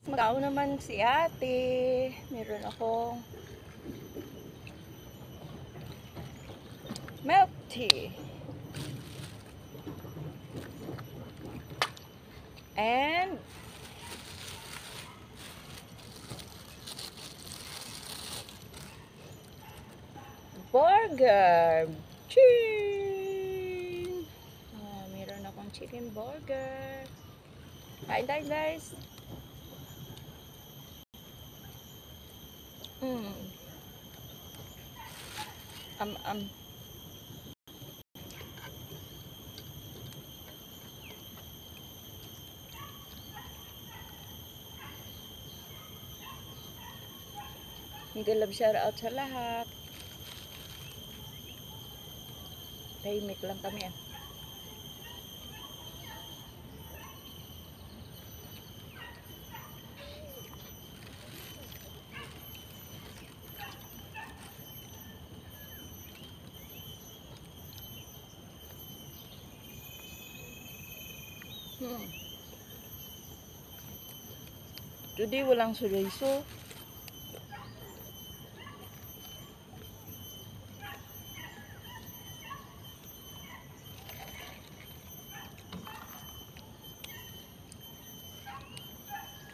Magao naman si ate. Meron akong milk tea. And burger. Ching! Meron akong chicken burger. Kain tayo guys. Mega love shout out sa lahat. Tahimik lang kami ah. Today walang sulayso.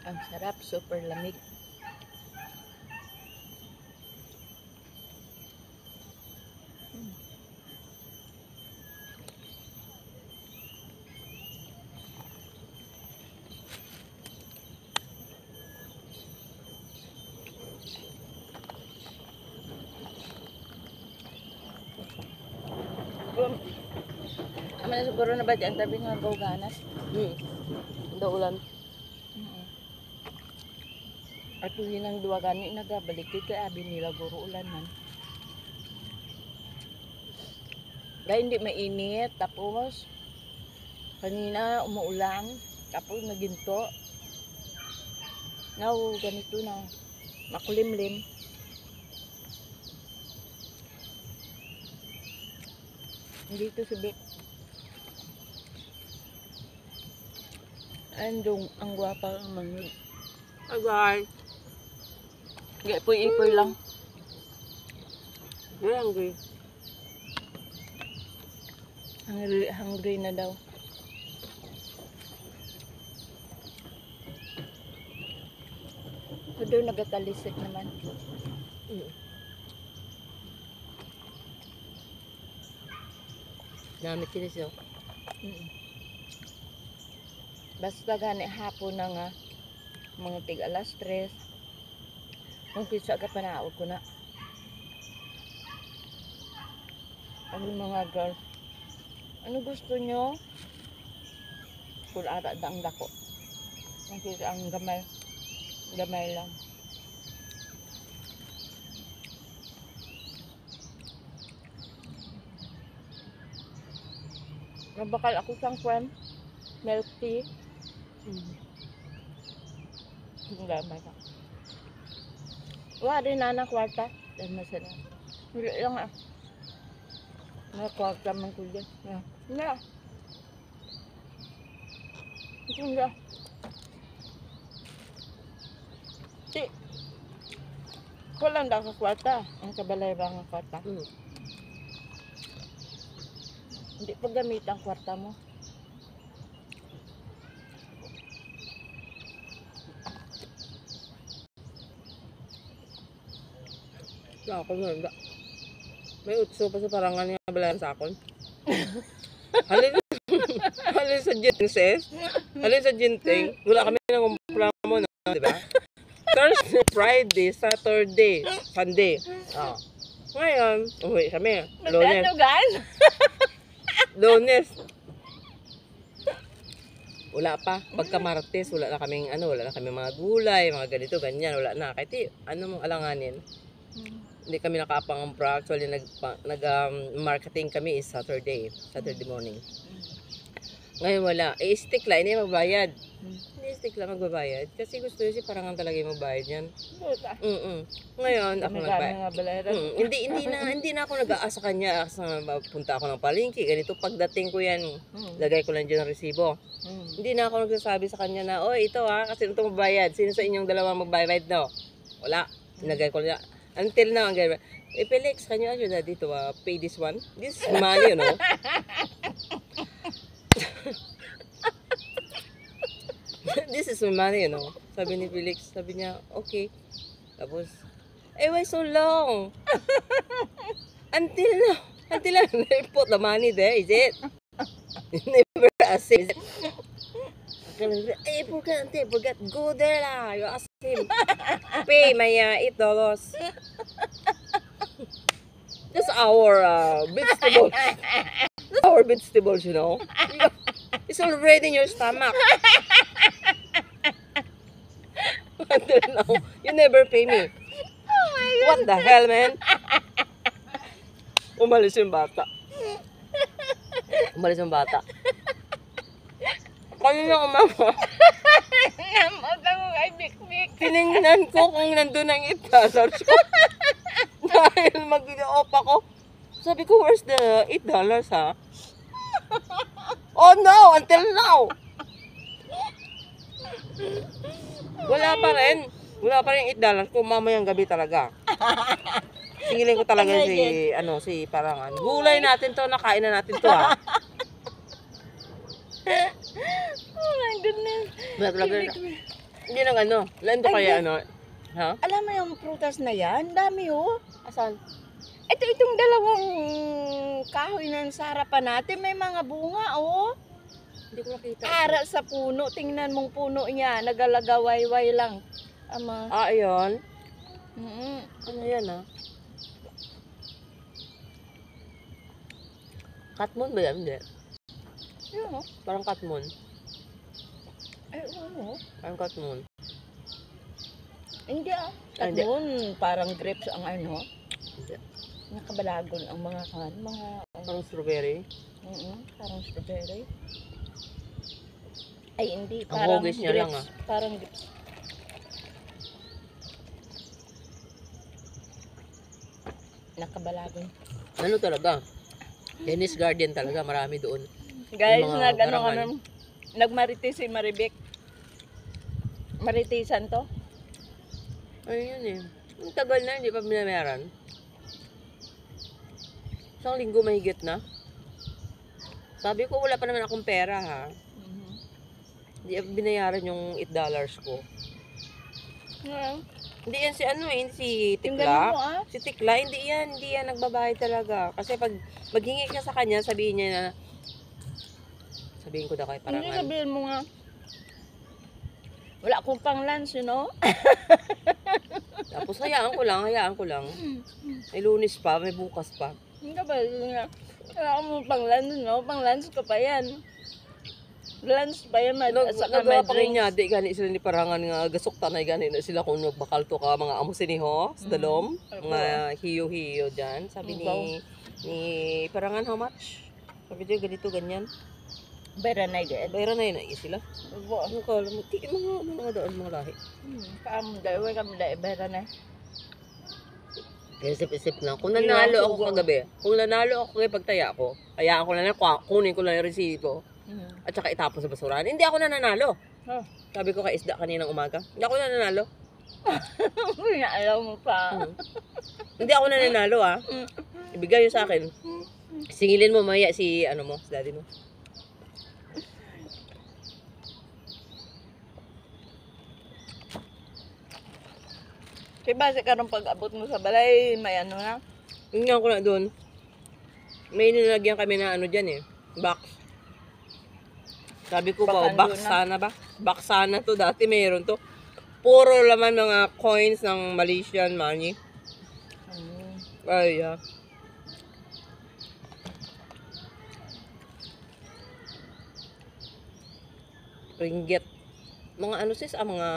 Ang sarap, super lamig. Ama na siguro na ba dyan tabi nga ganas? Ito ulan. At yun ang duwa gani nagabalik kay abi nila guro ulan man. Dahil hindi mainit tapos kanina umuulan tapos naginto. Now ganito na makulimlim. Dito si Bek. Andong ang gwapa ang manod. Hi guys. Ipoy lang. Very hungry. Hungry na daw. So doon nagatalisik naman. Namit sila siya. Basta gani hapon na nga mga tig alas 3. Kung pizza ka panaod ko na. Ano mga girl? Ano gusto nyo? Kung ara ang dako. Ang gamay. Gamay lang. Nabakal ako sang kwan. Milk tea. Ang gamay ka. Wala rin na kwarta. Dahil masana. Hindi lang ah. Mga kwarta man ko dyan. Hindi. Hindi. Si. Walang daw ka kwarta. Ang kabalay ba ang kwarta? Hindi pa gamit ang kwarta mo. Ako na. May utso pa sa parangan nga balayan sa akon. Halin sa Jinses. Halin sa Jinting. Wala kami nang umpra mo na, di ba? Thursday, Friday, Saturday, Sunday. Ngayon, uwi kami. Lunes. Lunes. Wala pa. Pagka Martes, wala na kaming mga gulay, mga ganito, ganyan. Wala na. Kahit ano mong alanganin. Hindi kami nakapang-umpra. Actually, marketing kami is Saturday morning. Ngayon wala. I-stick lang, hindi magbayad. plastic lang magbabayad. Kasi gusto niya si Parangan talaga yung magbayad yan. Puta. Ngayon, ako Kami nagbayad. nga balayaran. Hindi na ako nag-aasa kanya sa punta ako ng palengke. Ganito, pagdating ko yan, lagay ko lang dyan ang resibo. Hindi na ako nagsasabi sa kanya na, oh, ito kasi ito magbayad. Sino sa inyong dalawa magbayad? No. Wala. Nilagay ko lang. Until now, ang gano'n. Felix, can you ask your daddy to pay this one? This is money, you know? This is my money, you know? Sabi ni Felix, sabi niya, okay. Tapos, why so long? Until now, I put the money there, is it? Never assist. Forget. Go there lah. You ask him. Pay my $8. That's our vegetables. That's our vegetables, you know. It's already in your stomach. Until now, you never pay me. Oh my God. What the hell, man? Umalis yung bata. Kanina umama. Namot ako kay Bik-Bik. Tinignan ko kung nandun ang $8 ko. Dahil mag-off ako. Sabi ko, where's the $8 ha? Oh no, until now. Wala pa rin $8 ko mamayang gabi talaga. Singilin ko talaga si Parangan. Gulay natin to, nakain na natin to ha. Oh my goodness. Hindi nang lento kaya ha? Alam mo yung prutas na yan? Dami oh. Asan? Itong dalawang kahoy na sa harapan natin, may mga bunga oh. Hindi ko nakita. Ara sa puno. Tingnan mong puno niya. Nagalagawayway lang. Ama. Ayun. Ano yan ha? Katmon ba yan? Hindi. Yun oh. Parang katmon. Ay, ano? Parang katmon. Hindi ah. Hindi. Katmon, parang grapes ang ano. Hindi. Nakabalagon ang mga Parang strawberry. parang strawberry. Ay, hindi. Ang Parang hugis niya lang, grapes. Parang grapes. Nakabalagon. Ano talaga? Dennis Garden talaga, marami doon. Guys, Yung mga Parangan. nagmarites si Maribek. Maritisan to. Ano yun eh. Ang tagal na, hindi pa binameran. Isang linggo mahigit na. Sabi ko, wala pa naman akong pera ha. Hindi binayaran yung $8 ko. Yeah. Hindi yan si hindi si Tingnan Tikla. mo ah. Si Tikla, hindi yan nagbabayad talaga. Kasi pag maghingi ka sa kanya, sabihin niya na, sabihin ko daw kay Hindi Parangan. sabihin mo nga. Wala akong pang lunch, you know? Tapos hayaan ko lang. May Lunes pa, may bukas pa. Hindi ba? Wala akong pang lunch, no? Pang lunch ko pa yan. Lunch pa yan, saka may Nagawa pa kayo drinks. niya, di gani sila ni Parangan nga gasok tanay gani na sila kung nagbakal to ka mga amo siniho sa dalom, mga hiyo-hiyo dyan. Sabi ni Parangan, how much? Sabi niya, ganito, ganyan. Better na yun. Bayra na yun, sila. Bo. Ano ka, mga daan, mga lahi. Kamu dahil, kami dahil, better na. Isip-isip lang. Kung nanalo ako kagabi, kung nanalo ako kay pagtaya ko, hayaan ko na lang, kunin ko lang yung resibo. At saka itapon sa basurahan. Hindi ako nananalo. Sabi ko kay Isda kaninang umaga, hindi ako nananalo. Alam mo pa. Hindi ako nananalo Ibigay yun sa akin. Singilin mo maya si daddy mo. Diba, karong pag-abot mo sa balay, may ano na. Tingnan ko na doon. May nilagyan kami na dyan box. Sabi ko ba, box sana ba? Box sana to, dati mayroon to. Puro laman mga coins ng Malaysian money. Ay, ringgit. Mga sis, mga,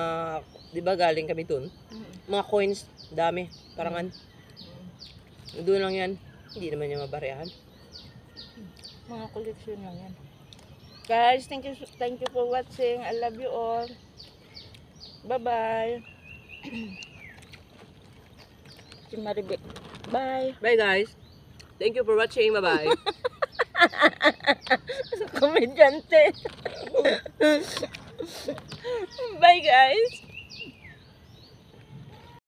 di ba galing kami dun? Mga coins, dami, Parangan. Doon lang yan. Hindi naman niya mabarehan. Mga koleksyon lang yan. Guys, thank you for watching. I love you all. Bye-bye. Si Maribek. Bye. Bye guys. Thank you for watching. Bye-bye. Komedyante. Bye guys.